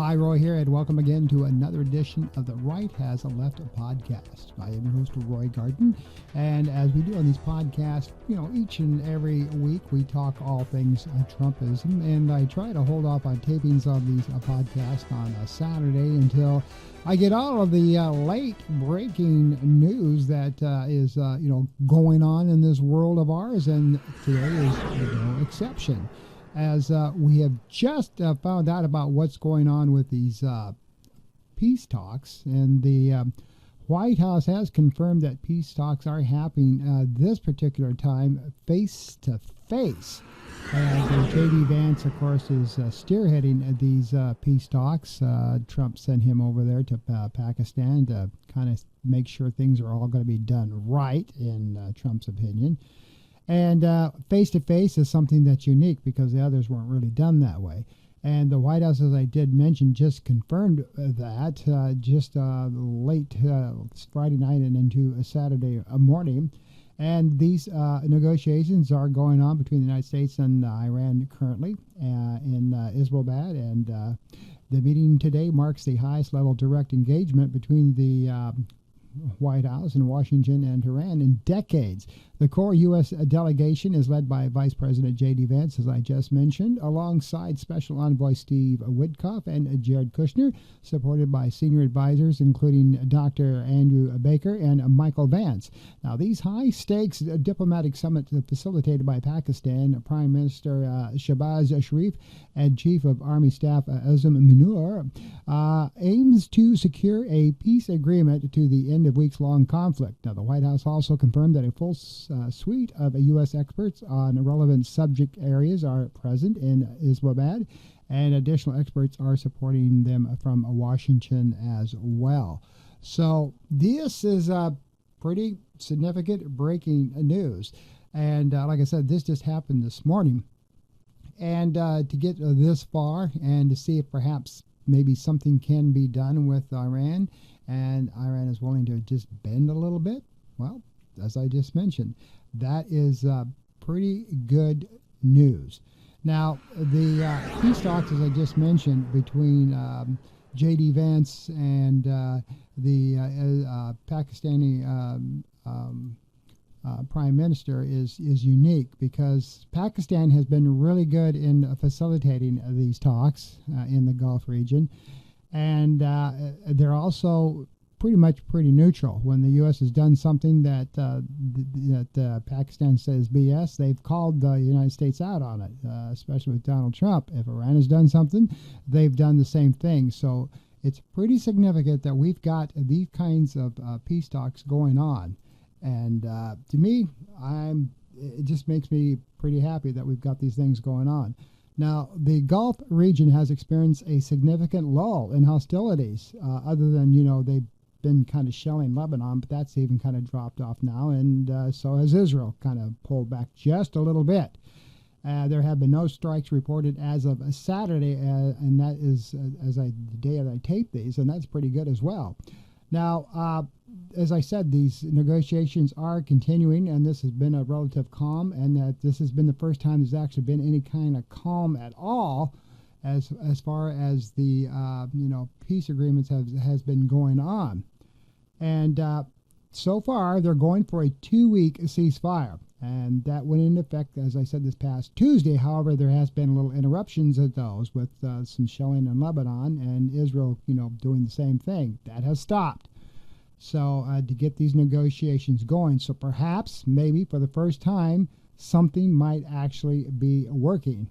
Hi, Roy here, and welcome again to another edition of the Right Has a Left podcast. I am your host, Roy Garden, and as we do on these podcasts, each and every week we talk all things Trumpism, and I try to hold off on tapings of these podcasts on a Saturday until I get all of the late breaking news that is going on in this world of ours, and today is no exception. As we have just found out about what's going on with these peace talks, and the White House has confirmed that peace talks are happening this particular time face to face. And J.D. Vance, of course, is spearheading these peace talks. Trump sent him over there to Pakistan to kind of make sure things are all going to be done right, in Trump's opinion. And face-to-face is something that's unique because the others weren't really done that way. And the White House, as I did mention, just confirmed that just late Friday night and into Saturday morning. And these negotiations are going on between the United States and Iran currently in Islamabad. And the meeting today marks the highest level direct engagement between the White House and Washington and Tehran in decades. The core U.S. delegation is led by Vice President J.D. Vance, as I just mentioned, alongside Special Envoy Steve Witkoff and Jared Kushner, supported by senior advisors including Dr. Andrew Baker and Michael Vance. Now, these high-stakes diplomatic summit facilitated by Pakistan Prime Minister Shehbaz Sharif and Chief of Army Staff Azim Munir aims to secure a peace agreement to the end of weeks-long conflict. Now, the White House also confirmed that a full suite of U.S. experts on relevant subject areas are present in Islamabad, and additional experts are supporting them from Washington as well. So this is pretty significant breaking news. And like I said, this just happened this morning. And to get this far and to see if perhaps maybe something can be done with Iran, and Iran is willing to just bend a little bit, well, as I just mentioned, that is pretty good news. Now, the peace talks, as I just mentioned, between J.D. Vance and the Pakistani Prime Minister is unique because Pakistan has been really good in facilitating these talks in the Gulf region, and they're also pretty neutral. When the U.S. has done something that Pakistan says BS, they've called the United States out on it, especially with Donald Trump. If Iran has done something, they've done the same thing. So it's pretty significant that we've got these kinds of peace talks going on. And to me, it just makes me pretty happy that we've got these things going on. Now, the Gulf region has experienced a significant lull in hostilities, other than, they've been kind of shelling Lebanon, but that's even kind of dropped off now, and so has Israel kind of pulled back just a little bit. There have been no strikes reported as of Saturday, and that is the day that I tape these, and that's pretty good as well. Now, as I said, these negotiations are continuing, and this has been a relative calm, and that this has been the first time there's actually been any kind of calm at all as far as the peace agreements has been going on. And so far, they're going for a 2-week ceasefire, and that went into effect, as I said, this past Tuesday. However, there has been little interruptions of those with some shelling in Lebanon and Israel, doing the same thing. That has stopped. So to get these negotiations going, so perhaps, maybe for the first time, something might actually be working.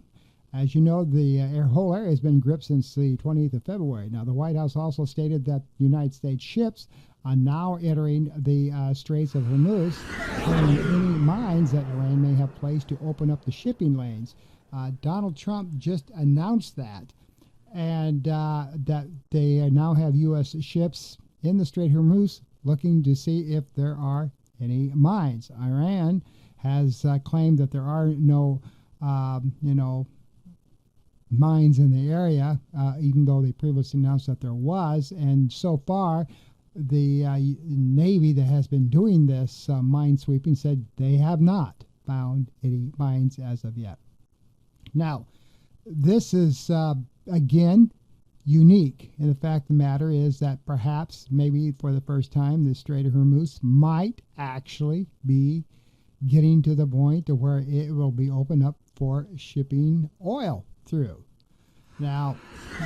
As you know, the whole area has been gripped since the 20th of February. Now, the White House also stated that United States ships are now entering the Straits of Hormuz, carrying any mines that Iran may have placed to open up the shipping lanes. Donald Trump just announced that, and that they now have U.S. ships in the Strait of Hormuz looking to see if there are any mines. Iran has claimed that there are no, mines in the area, even though they previously announced that there was. And so far, the Navy that has been doing this mine sweeping said they have not found any mines as of yet. Now, this is, again, unique. And the fact of the matter is that perhaps, maybe for the first time, the Strait of Hormuz might actually be getting to the point to where it will be opened up for shipping oil through. Now,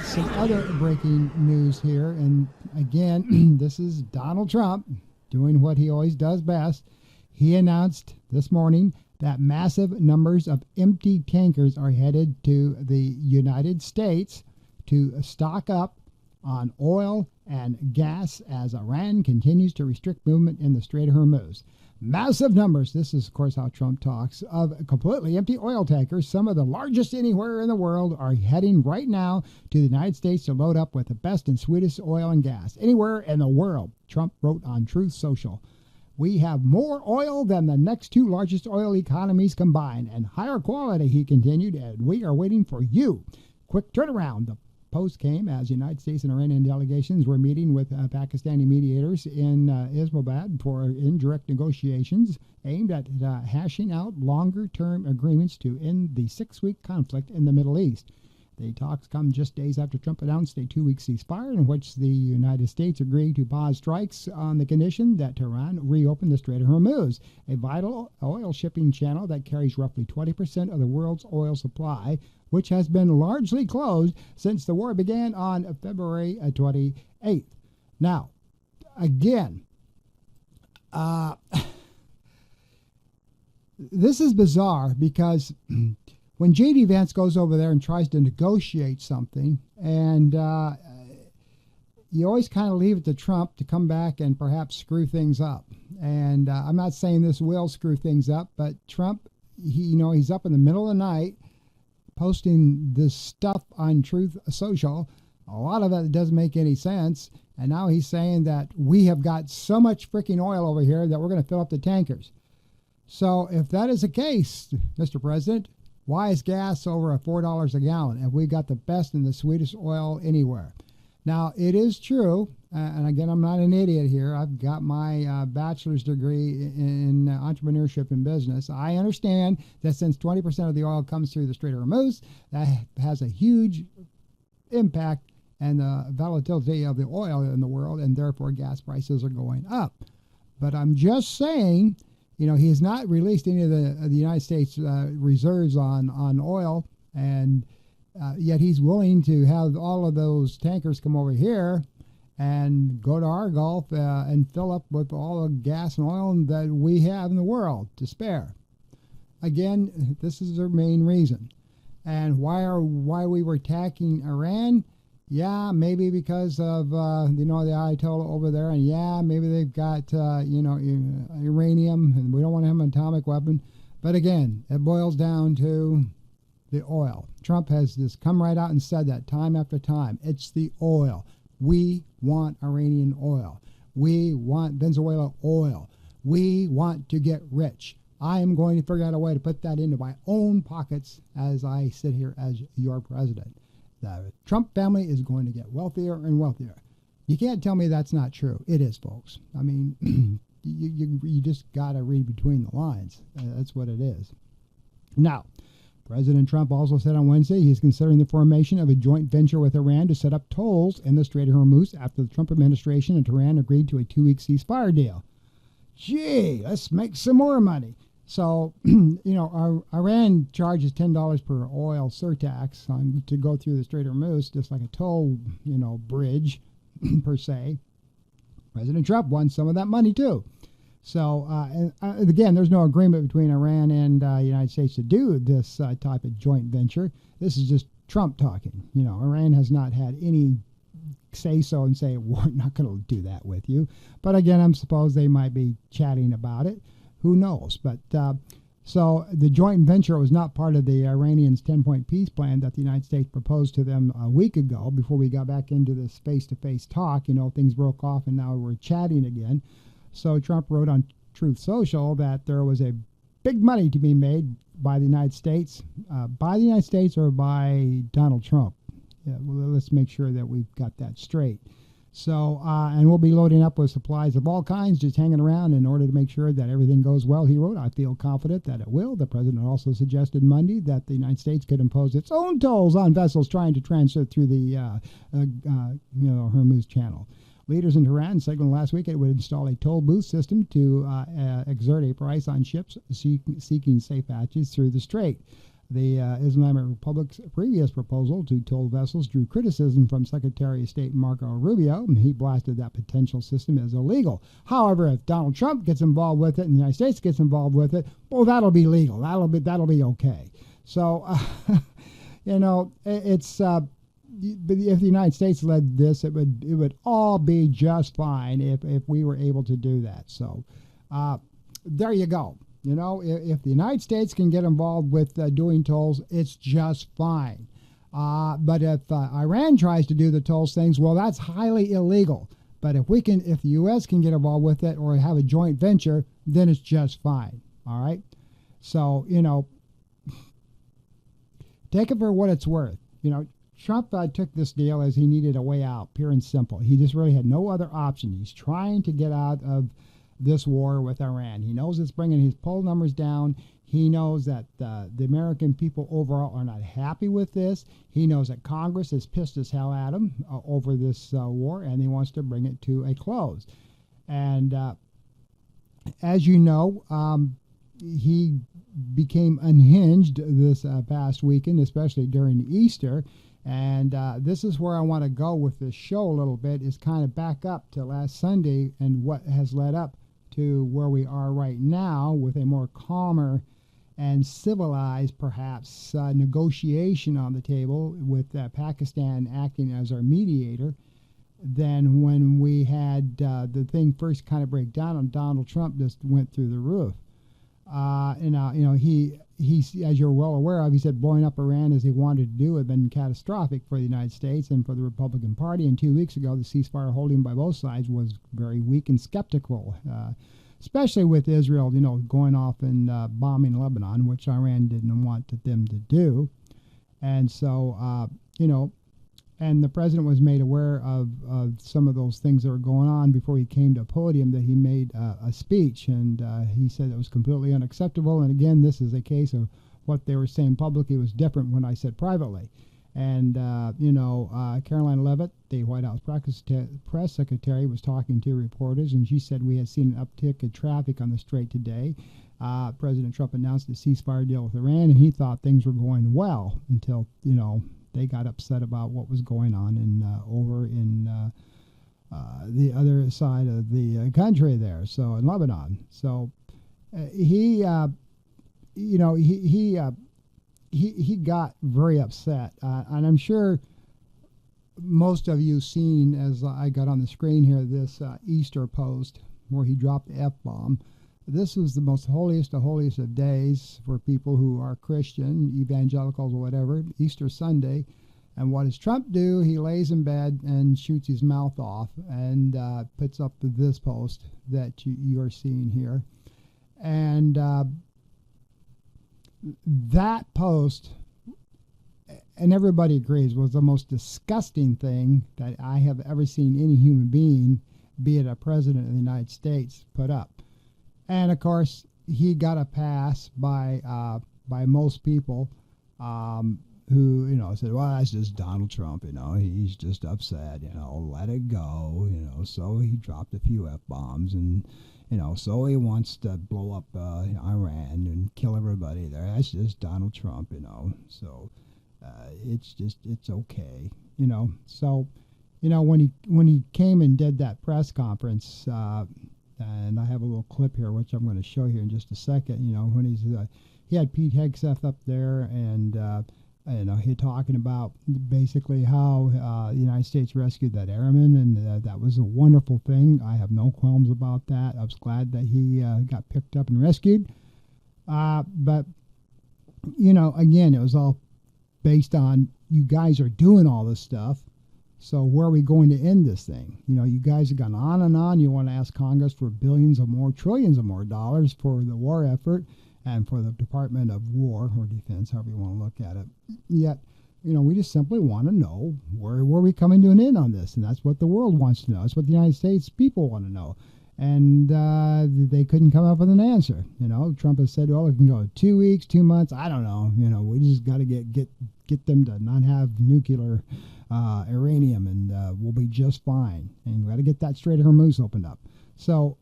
some other breaking news here, and again, this is Donald Trump doing what he always does best. He announced this morning that massive numbers of empty tankers are headed to the United States to stock up on oil and gas as Iran continues to restrict movement in the Strait of Hormuz. Massive numbers, this is of course how Trump talks, of completely empty oil tankers, some of the largest anywhere in the world, are heading right now to the United States to load up with the best and sweetest oil and gas anywhere in the world, Trump wrote on Truth Social. We have more oil than the next two largest oil economies combined, and higher quality, he continued, and we are waiting for you. Quick turnaround. The post came as United States and Iranian delegations were meeting with Pakistani mediators in Islamabad for indirect negotiations aimed at hashing out longer-term agreements to end the 6-week conflict in the Middle East. The talks come just days after Trump announced a 2-week ceasefire in which the United States agreed to pause strikes on the condition that Tehran reopen the Strait of Hormuz, a vital oil shipping channel that carries roughly 20% of the world's oil supply, which has been largely closed since the war began on February 28th. Now, again, this is bizarre because when J.D. Vance goes over there and tries to negotiate something, and you always kind of leave it to Trump to come back and perhaps screw things up. And I'm not saying this will screw things up, but Trump, he's up in the middle of the night posting this stuff on Truth Social. A lot of it doesn't make any sense. And now he's saying that we have got so much freaking oil over here that we're going to fill up the tankers. So if that is the case, Mr. President, why is gas over $4 a gallon? And we got the best and the sweetest oil anywhere. Now, it is true, and again, I'm not an idiot here. I've got my bachelor's degree in entrepreneurship and business. I understand that since 20% of the oil comes through the Strait of Hormuz, that has a huge impact and the volatility of the oil in the world, and therefore gas prices are going up. But I'm just saying, he has not released any of the United States reserves on oil, and yet he's willing to have all of those tankers come over here and go to our Gulf and fill up with all the gas and oil that we have in the world to spare. Again, this is their main reason. And why we were attacking Iran? Yeah, maybe because of the Ayatollah over there, and yeah, maybe they've got uranium, and we don't want to have an atomic weapon. But again, it boils down to the oil. Trump has just come right out and said that time after time. It's the oil. We want Iranian oil. We want Venezuela oil. We want to get rich. I am going to figure out a way to put that into my own pockets as I sit here as your president. The Trump family is going to get wealthier and wealthier. You can't tell me that's not true. It is, folks. I mean, you just got to read between the lines. That's what it is. Now, President Trump also said on Wednesday he's considering the formation of a joint venture with Iran to set up tolls in the Strait of Hormuz after the Trump administration and Iran agreed to a 2-week ceasefire deal. Gee, let's make some more money. So, Iran charges $10 per oil surtax to go through the Strait of Hormuz, just like a toll, bridge per se. President Trump wants some of that money too. So, again, there's no agreement between Iran and the United States to do this type of joint venture. This is just Trump talking. Iran has not had any say so and say, we're not going to do that with you. But again, I suppose they might be chatting about it. Who knows? But so the joint venture was not part of the Iranians' 10-point peace plan that the United States proposed to them a week ago before we got back into this face-to-face talk. Things broke off and now we're chatting again. So Trump wrote on Truth Social that there was a big money to be made by the United States or by Donald Trump. Yeah, well, let's make sure that we've got that straight. So, and we'll be loading up with supplies of all kinds, just hanging around in order to make sure that everything goes well, he wrote. I feel confident that it will. The president also suggested Monday that the United States could impose its own tolls on vessels trying to transit through the Hormuz Channel. Leaders in Tehran signaled last week it would install a toll booth system to exert a price on ships seeking safe passage through the strait. The Islamic Republic's previous proposal to toll vessels drew criticism from Secretary of State Marco Rubio, and he blasted that potential system as illegal. However, if Donald Trump gets involved with it and the United States gets involved with it, well, that'll be legal. That'll be okay. So, it's if the United States led this, it would all be just fine if we were able to do that. So, there you go. If the United States can get involved with doing tolls, it's just fine. But if Iran tries to do the tolls things, well, that's highly illegal. But if the U.S. can get involved with it or have a joint venture, then it's just fine. All right. So take it for what it's worth. Trump took this deal as he needed a way out, pure and simple. He just really had no other option. He's trying to get out of this war with Iran. He knows it's bringing his poll numbers down. He knows that the American people overall are not happy with this. He knows that Congress is pissed as hell at him over this war, and he wants to bring it to a close. And as you know, he became unhinged this past weekend, especially during Easter. And this is where I want to go with this show a little bit, is kind of back up to last Sunday and what has led up to where we are right now with a more calmer and civilized, perhaps, negotiation on the table with Pakistan acting as our mediator than when we had the thing first kind of break down and Donald Trump just went through the roof. He, as you're well aware of, he said blowing up Iran as he wanted to do had been catastrophic for the United States and for the Republican Party. And 2 weeks ago, the ceasefire holding by both sides was very weak and skeptical, especially with Israel, going off and bombing Lebanon, which Iran didn't want them to do. And so, and the president was made aware of some of those things that were going on before he came to a podium that he made a speech. And he said it was completely unacceptable. And again, this is a case of what they were saying publicly was different when I said privately. And, Caroline Leavitt, the White House press secretary, was talking to reporters, and she said we had seen an uptick in traffic on the strait today. President Trump announced a ceasefire deal with Iran, and he thought things were going well until, they got upset about what was going on over in the other side of the country there, so in Lebanon. So he got very upset, and I'm sure most of you seen, as I got on the screen here, this Easter post where he dropped the F-bomb. This is the most holiest of days for people who are Christian, evangelicals or whatever, Easter Sunday. And what does Trump do? He lays in bed and shoots his mouth off and puts up this post that you are seeing here. And that post, and everybody agrees, was the most disgusting thing that I have ever seen any human being, be it a president of the United States, put up. And of course, he got a pass by most people who said, well, that's just Donald Trump, he's just upset, let it go, so he dropped a few F-bombs and so he wants to blow up Iran and kill everybody there. That's just Donald Trump, so it's okay, so when he came and did that press conference, and I have a little clip here, which I'm going to show here in just a second. When he had Pete Hegseth up there, and he talking about basically how the United States rescued that airman, and that was a wonderful thing. I have no qualms about that. I was glad that he got picked up and rescued. But again, it was all based on you guys are doing all this stuff. So where are we going to end this thing? You guys have gone on and on. You want to ask Congress for billions or more, trillions of more dollars for the war effort and for the Department of War or Defense, however you want to look at it. Yet we just simply want to know where we coming to an end on this, and that's what the world wants to know. That's what the United States people want to know, and they couldn't come up with an answer. Trump has said, well, it can go 2 weeks, 2 months. I don't know. We just got to get them to not have nuclear uranium, and we'll be just fine. And we got to get that Strait of Hormuz opened up. So.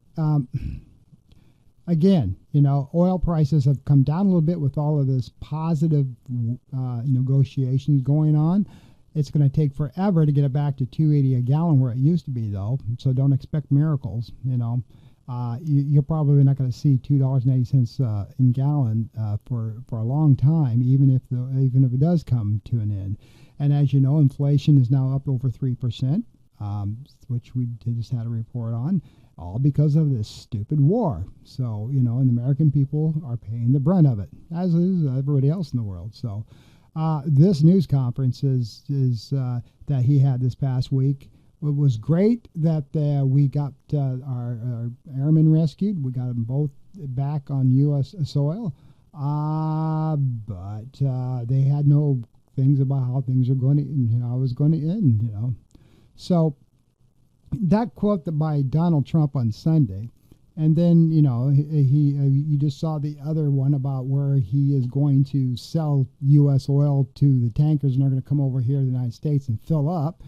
Again, oil prices have come down a little bit with all of this positive negotiations going on. It's going to take forever to get it back to $2.80 a gallon where it used to be, though. So don't expect miracles. You're probably not going to see $2.80 in gallon for a long time, even if it does come to an end. And as you know, inflation is now up over 3%, which we just had a report on. All because of this stupid war. So, and the American people are paying the brunt of it, as is everybody else in the world. So, this news conference is that he had this past week. It was great that we got our airmen rescued. We got them both back on U.S. soil. But they had no things about how things are going to, how it was going to end, So, that quote by Donald Trump on Sunday, and then you just saw the other one about where he is going to sell U.S. oil to the tankers, and they're going to come over here to the United States and fill up.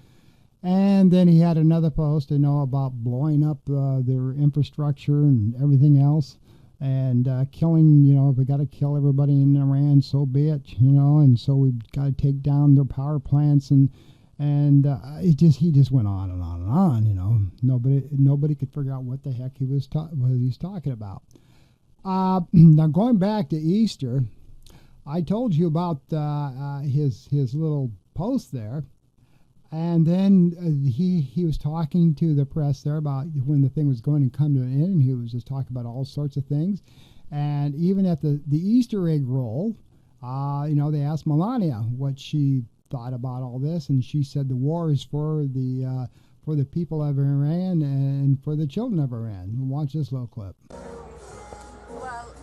And then he had another post, about blowing up their infrastructure and everything else, and killing. If we got to kill everybody in Iran, so be it. And so we've got to take down their power plants and he just went on and on and on. Nobody could figure out what the heck he's talking about. Now going back to Easter, I told you about his little post there, and then he was talking to the press there about when the thing was going to come to an end, and he was just talking about all sorts of things, and even at the Easter egg roll, they asked Melania what she thought about all this, and she said the war is for the people of Iran and for the children of Iran. Watch this little clip. Well,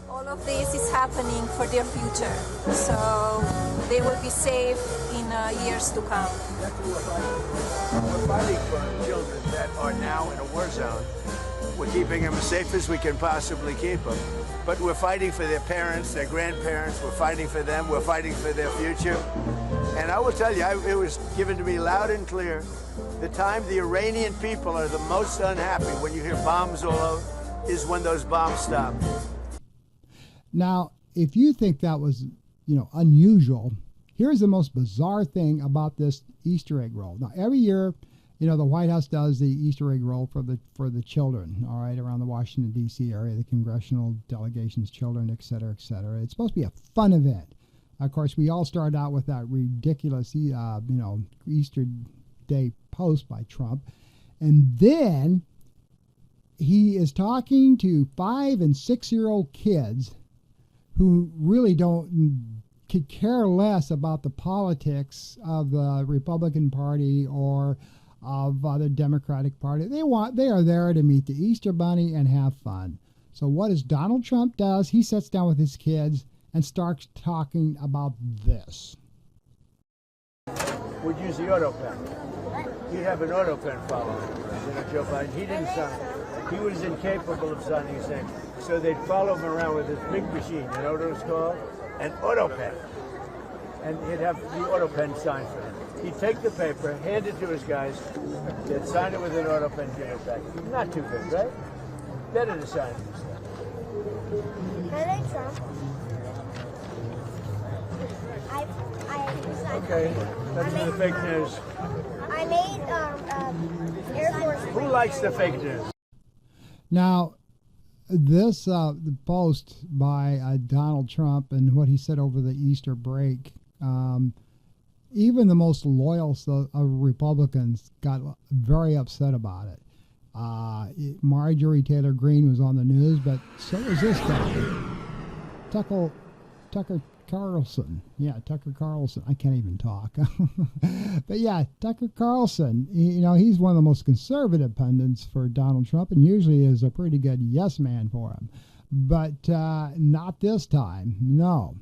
all of this is happening for their future, so they will be safe in years to come. We're fighting for children that are now in a war zone. We're keeping them as safe as we can possibly keep them. But we're fighting for their parents, their grandparents. We're fighting for them. We're fighting for their future. And I will tell you, it was given to me loud and clear. The time the Iranian people are the most unhappy when you hear bombs all over is when those bombs stop. Now, if you think that was, unusual, here's the most bizarre thing about this Easter egg roll. Now, every year, the White House does the Easter egg roll for the children, all right, around the Washington, D.C. area, the congressional delegations, children, et cetera, et cetera. It's supposed to be a fun event. Of course, we all started out with that ridiculous, Easter Day post by Trump. And then he is talking to 5- and 6-year-old kids who really could care less about the politics of the Republican Party or of the Democratic Party. They are there to meet the Easter Bunny and have fun. So what does Donald Trump does? He sits down with his kids and starts talking about this. Would use the auto pen. He'd have an auto pen following Joe Biden. He didn't sign. He was incapable of signing his name. So they'd follow him around with this big machine. You know what it was called? An auto pen. And he'd have the auto pen signed for him. He'd take the paper, hand it to his guys, they'd sign it with an auto pen, give it back. Not too big, right? Better to sign it. Hello, Trump. Okay, that's the fake news. I made Air Force. Who likes the fake news? Now, this the post by Donald Trump and what he said over the Easter break, even the most loyal Republicans got very upset about it. Marjorie Taylor Greene was on the news, but so was this guy, Tucker Carlson. Yeah, Tucker Carlson. I can't even talk. But yeah, Tucker Carlson, he's one of the most conservative pundits for Donald Trump and usually is a pretty good yes man for him. But not this time, no.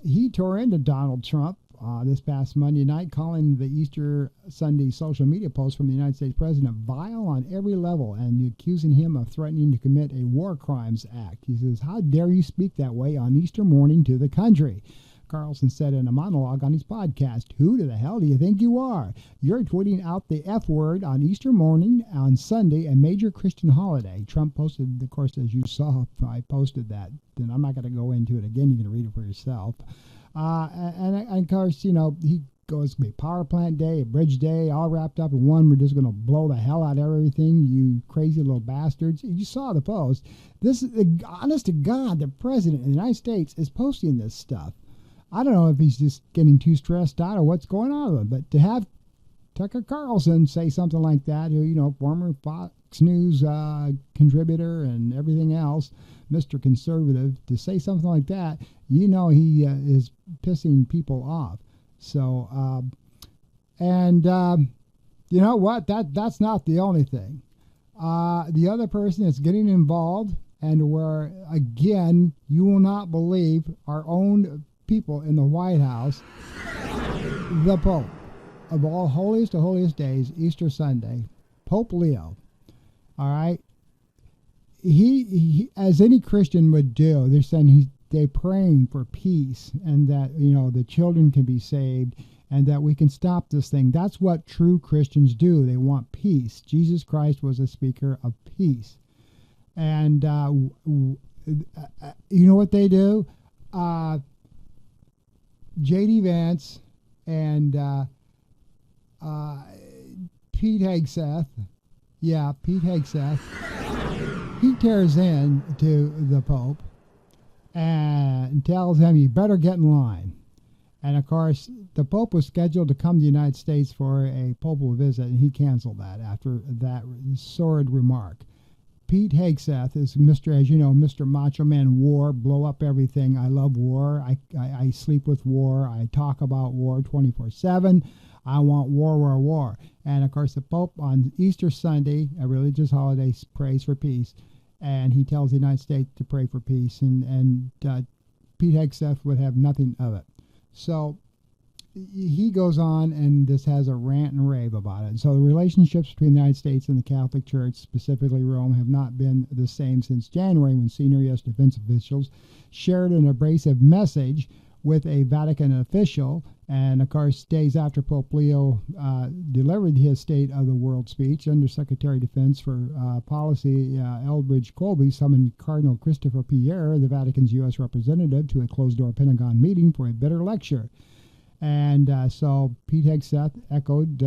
he tore into Donald Trump this past Monday night, calling the Easter Sunday social media post from the United States president vile on every level and accusing him of threatening to commit a war crimes act. He says, "How dare you speak that way on Easter morning to the country?" Carlson said in a monologue on his podcast, "Who the hell do you think you are? You're tweeting out the F word on Easter morning on Sunday, a major Christian holiday." Trump posted, of course, as you saw, I posted that. Then I'm not going to go into it again. You can read it for yourself. And of course, he goes to be power plant day, a bridge day, all wrapped up in one. We're just going to blow the hell out of everything, you crazy little bastards. You saw the post. This is, honest to God, the president of the United States is posting this stuff. I don't know if he's just getting too stressed out or what's going on with him, but to have Tucker Carlson say something like that, who, former Fox News contributor and everything else, Mr. Conservative, to say something like that, he is pissing people off. So, you know what? That's not the only thing. The other person that's getting involved, and where, again, you will not believe our own people in the White House, the Pope of all holiest to holiest days, Easter Sunday, Pope Leo. All right, he as any Christian would do, they're saying they're praying for peace and that the children can be saved and that we can stop this thing. That's what true Christians do. They want peace. Jesus Christ was a speaker of peace, and you know what they do? J.D. Vance and Pete Hegseth, he tears in to the Pope and tells him, "You better get in line." And of course, the Pope was scheduled to come to the United States for a papal visit, and he canceled that after that sordid remark. Pete Hegseth is Mr. Macho Man War, blow up everything. I love war. I sleep with war. I talk about war 24/7. I want war. And of course, the Pope on Easter Sunday, a religious holiday, prays for peace, and he tells the United States to pray for peace. And Pete Hegseth would have nothing of it. So he goes on and just has a rant and rave about it. So the relationships between the United States and the Catholic Church, specifically Rome, have not been the same since January, when senior U.S. defense officials shared an abrasive message with a Vatican official. And of course, days after Pope Leo delivered his State of the World speech, Undersecretary of Defense for Policy Elbridge Colby summoned Cardinal Christopher Pierre, the Vatican's U.S. representative, to a closed-door Pentagon meeting for a bitter lecture. And so Pete Hegseth echoed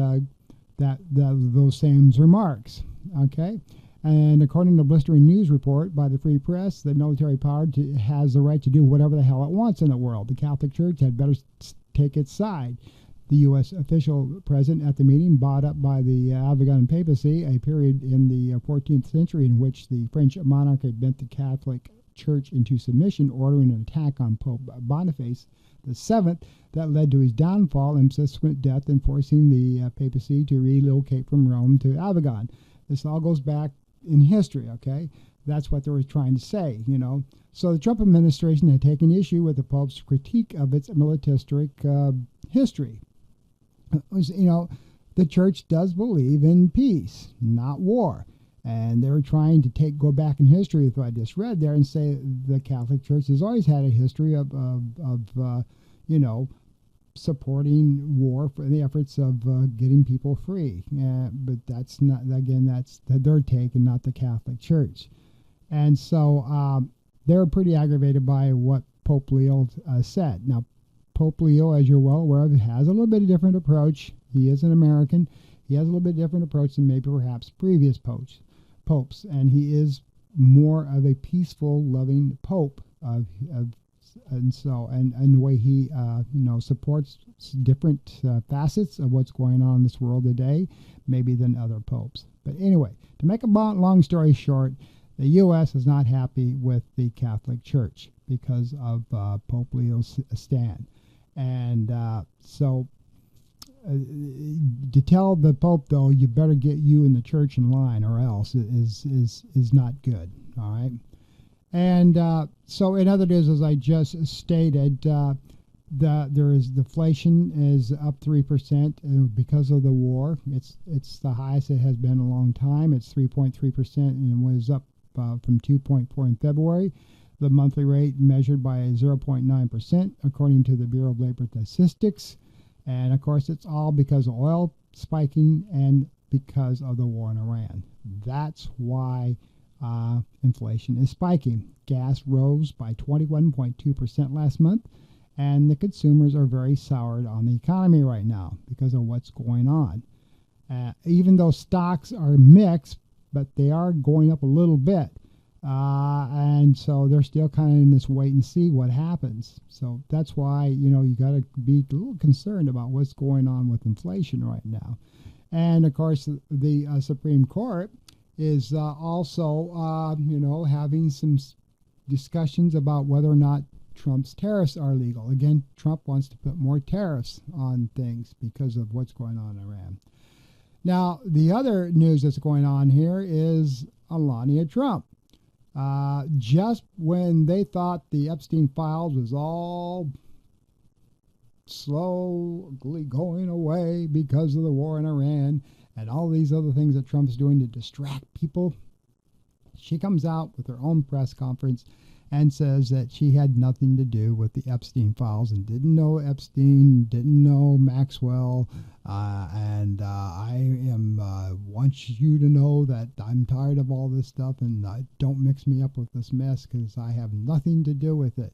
those same remarks. Okay, and according to a blistering news report by the Free Press, the military power has the right to do whatever the hell it wants in the world. The Catholic Church had better take its side. The U.S. official present at the meeting, brought up by the Avignon papacy, a period in the 14th century in which the French monarch had bent the Catholic Church into submission, ordering an attack on Pope Boniface VII that led to his downfall and subsequent death, and forcing the papacy to relocate from Rome to Avignon. This all goes back in history, okay? That's what they were trying to say, So the Trump administration had taken issue with the Pope's critique of its militaristic history. The church does believe in peace, not war. And they were trying to go back in history with what I just read there and say the Catholic Church has always had a history of supporting war for the efforts of getting people free. But that's not, again, that's their take and not the Catholic Church. And so they're pretty aggravated by what Pope Leo said. Now, Pope Leo, as you're well aware of, has a little bit of different approach. He is an American. He has a little bit different approach than maybe perhaps previous popes. And he is more of a peaceful, loving pope and the way he supports different facets of what's going on in this world today, maybe than other popes. But anyway, to make a long story short, the U.S. is not happy with the Catholic Church because of Pope Leo's stand, and so. To tell the Pope, though, you better get you in the church in line or else is not good, all right? And so in other news, as I just stated, there is deflation is up 3% because of the war. It's the highest it has been in a long time. It's 3.3% and was up from 2.4 in February. The monthly rate measured by 0.9% according to the Bureau of Labor Statistics. And of course, it's all because of oil spiking and because of the war in Iran. That's why inflation is spiking. Gas rose by 21.2% last month, and the consumers are very soured on the economy right now because of what's going on. Even though stocks are mixed, but they are going up a little bit. And so they're still kind of in this wait and see what happens. So that's why, you got to be a little concerned about what's going on with inflation right now. And of course, the Supreme Court is also, having some discussions about whether or not Trump's tariffs are legal. Again, Trump wants to put more tariffs on things because of what's going on in Iran. Now, the other news that's going on here is Melania Trump. Just when they thought the Epstein files was all slowly going away because of the war in Iran and all these other things that Trump's doing to distract people, she comes out with her own press conference and says that she had nothing to do with the Epstein files and didn't know Epstein, didn't know Maxwell, and I want you to know that I'm tired of all this stuff and don't mix me up with this mess because I have nothing to do with it.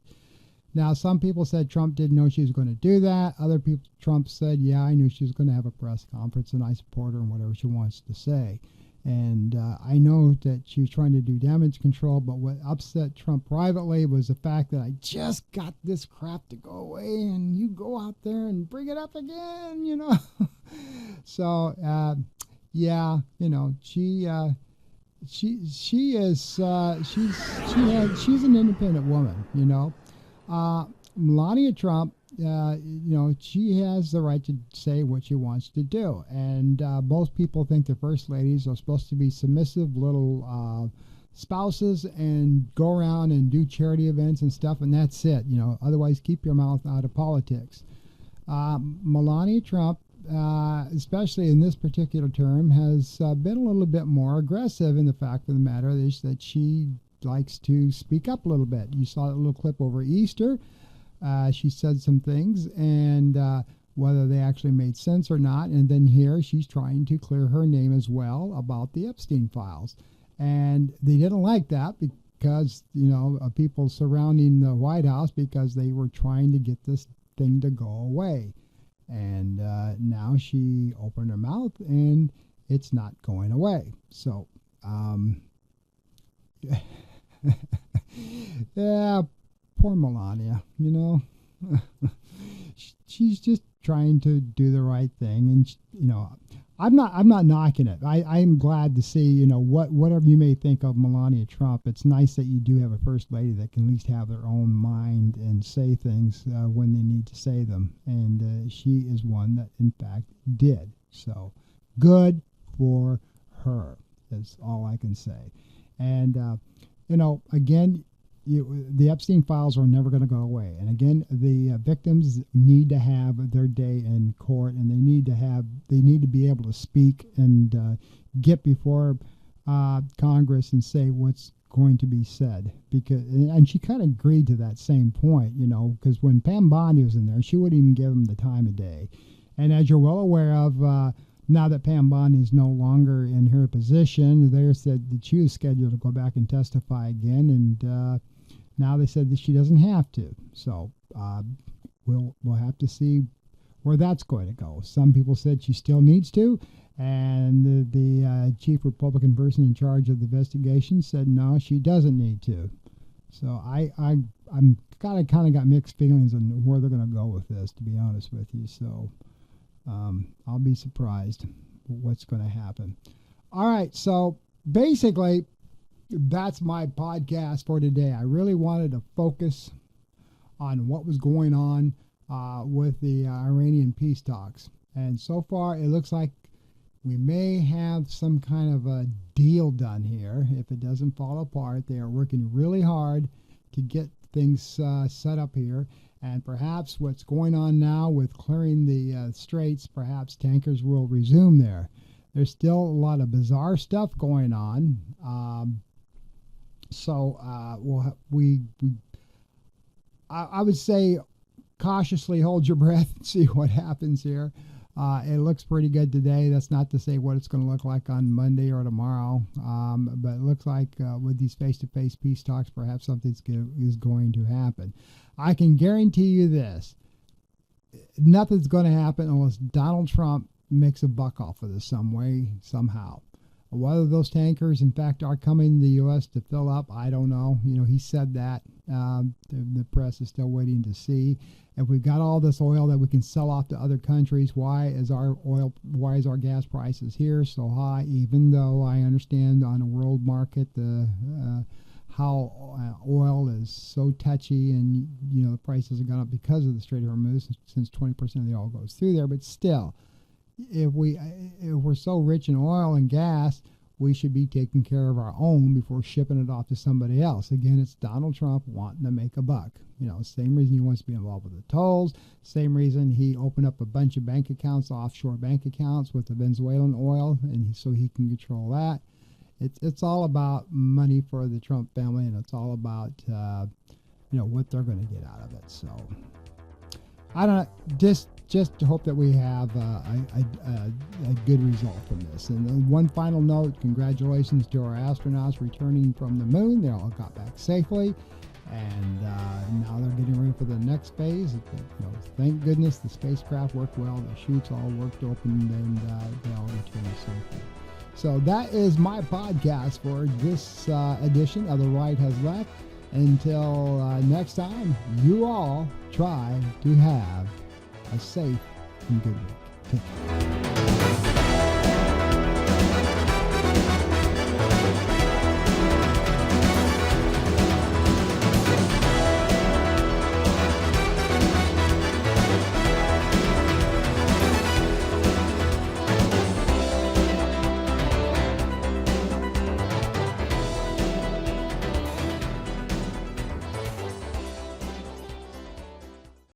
Now, some people said Trump didn't know she was going to do that. Other people, Trump said, yeah, I knew she was going to have a press conference and I support her in whatever she wants to say. And I know that she was trying to do damage control, but what upset Trump privately was the fact that I just got this crap to go away and you go out there and bring it up again, So, yeah, she she's an independent woman, Melania Trump, she has the right to say what she wants to do. And most people think the first ladies are supposed to be submissive little spouses and go around and do charity events and stuff, and that's it. Otherwise, keep your mouth out of politics. Melania Trump, especially in this particular term, has been a little bit more aggressive in the fact of the matter is that she likes to speak up a little bit. You saw that little clip over Easter. She said some things, and whether they actually made sense or not. And then here she's trying to clear her name as well about the Epstein files. And they didn't like that because, people surrounding the White House because they were trying to get this thing to go away. And now she opened her mouth and it's not going away. So, yeah, poor Melania, she's just trying to do the right thing, and I'm not knocking it. I'm glad to see, whatever you may think of Melania Trump, it's nice that you do have a first lady that can at least have their own mind and say things when they need to say them, and she is one that in fact did. So good for her is all I can say. And again, the Epstein files are never going to go away. And again, the victims need to have their day in court, and they need to be able to speak and get before Congress and say what's going to be said. And she kind of agreed to that same point, because when Pam Bondi was in there, she wouldn't even give them the time of day. And as you're well aware of, now that Pam Bondi is no longer in her position, they said that she was scheduled to go back and testify again, and now they said that she doesn't have to. So we'll have to see where that's going to go. Some people said she still needs to, and the chief Republican person in charge of the investigation said no, she doesn't need to. So I'm kind of got mixed feelings on where they're going to go with this, to be honest with you. So I'll be surprised what's going to happen. All right, so basically that's my podcast for today. I really wanted to focus on what was going on with the Iranian peace talks. And so far, it looks like we may have some kind of a deal done here. If it doesn't fall apart, they are working really hard to get things set up here. And perhaps what's going on now with clearing the straits, perhaps tankers will resume there. There's still a lot of bizarre stuff going on. I would say cautiously hold your breath and see what happens here. It looks pretty good today. That's not to say what it's going to look like on Monday or tomorrow, but it looks like with these face-to-face peace talks, perhaps something is going to happen. I can guarantee you this. Nothing's going to happen unless Donald Trump makes a buck off of this some way, somehow. Whether those tankers, in fact, are coming to the U.S. to fill up, I don't know. He said that. The press is still waiting to see. If we've got all this oil that we can sell off to other countries, why is our gas prices here so high? Even though I understand on a world market how oil is so touchy, and the prices have gone up because of the Strait of Hormuz, since 20% of the oil goes through there. But still, if we're so rich in oil and gas, we should be taking care of our own before shipping it off to somebody else. Again, it's Donald Trump wanting to make a buck. Same reason he wants to be involved with the tolls, same reason he opened up a bunch of bank accounts, offshore bank accounts with the Venezuelan oil, and so he can control that. It's all about money for the Trump family, and it's all about what they're going to get out of it. So I don't know, just to hope that we have a good result from this. And then one final note, congratulations to our astronauts returning from the moon. They all got back safely, and now they're getting ready for the next phase. Thank goodness the spacecraft worked well, the chutes all worked open, and they all returned safely. So that is my podcast for this edition of The Right Has Left. Until next time, you all try to have a safe and good week. Take care.